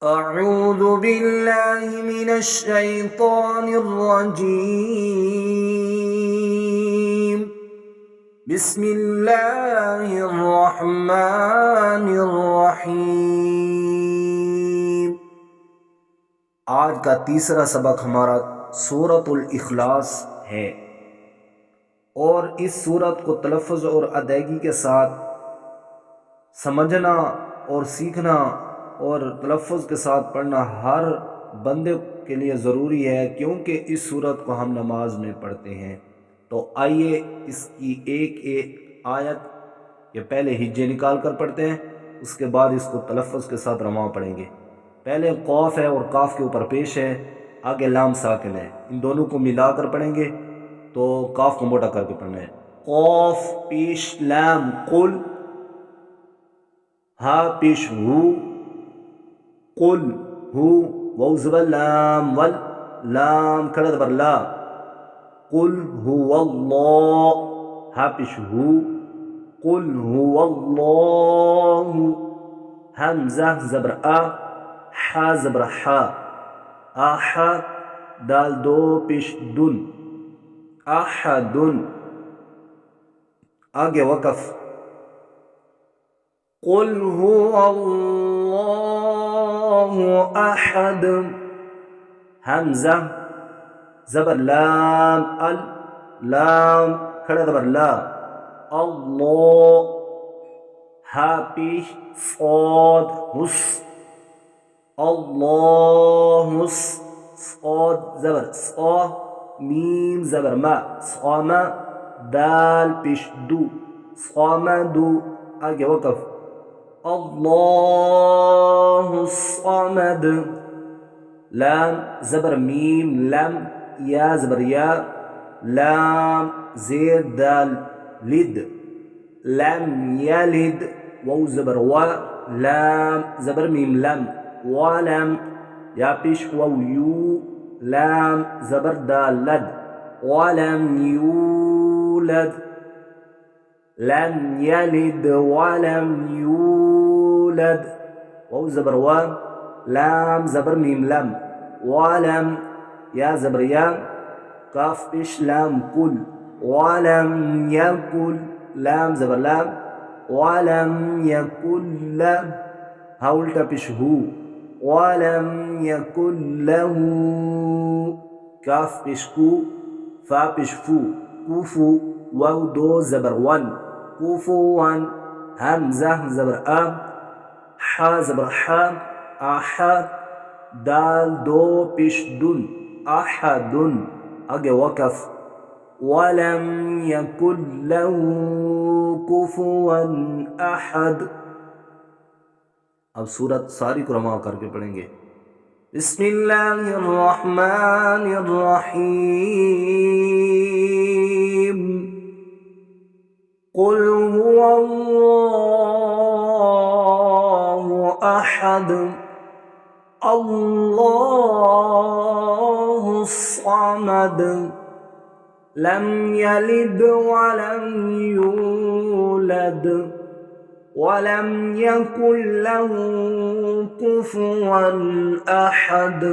اعوذ باللہ من الشیطان الرجیم بسم اللہ الرحمن الرحیم۔ آج کا تیسرا سبق ہمارا سورۃ الاخلاص ہے، اور اس سورت کو تلفظ اور ادائیگی کے ساتھ سمجھنا اور سیکھنا اور تلفظ کے ساتھ پڑھنا ہر بندے کے لیے ضروری ہے، کیونکہ اس سورت کو ہم نماز میں پڑھتے ہیں۔ تو آئیے اس کی ایک ایک آیت کے پہلے ہجے نکال کر پڑھتے ہیں، اس کے بعد اس کو تلفظ کے ساتھ رواں پڑھیں گے۔ پہلے قوف ہے اور کاف کے اوپر پیش ہے، آگے لام ساکن ہے، ان دونوں کو ملا کر پڑھیں گے۔ تو کاف کو موٹا کر کے پڑھنا ہے، قوف پیش لام قل، ہا پیش ہو قل ہو، واو زبر لام ول، لام کھڑا زبر لا، قل هو اللہ، ہا پیش ہو قل هو اللہ، حمزہ زبر آ، حا زبر حا، آحا دال دو پیش دن، احدن، آگے وقف، قل هو اللہ احد، حمزہ زبر لام ال، لام کھڑا زبر لا، اللہ، ہا پیش صاد حس، اللہ صاد زبر صا، میم زبر ما، صام، دال پیش دو، صامدو، آگے وقف، اللہ الصمد، لام زبر میم لم، یا زبر یا، لام زیر دال لد، لم یلد، واو زبر وا، لام زبر میم لم، ولم، یا پیش واو یو، لام زبر دال لد، ولم یولد، لم یلد ولم یولد، واو زبر وا، لام زبر میم لم، ولم، یا زبر یا، کاف پیش لام کل، ولم یکل، لام زبر لام، ولم یکل له، ہا الٹا پیش ہو، ولم یکل له، کاف پیش کو، فا پیش فو، کوفو، واو دو زبر ون، کوفوان، حمزہ زبر اب، حا زبر حا، احد، دال دو پیش دن، احدن، آگے وقف، ولم یکن له کفوا احد۔ اب سورت ساری کو رواں کر کے پڑھیں گے۔ بسم اللہ الرحمن الرحیم، قل هو اللہ احد، اللہ الصمد، لم یلد ولم یولد ولم یکن له کفوا احد۔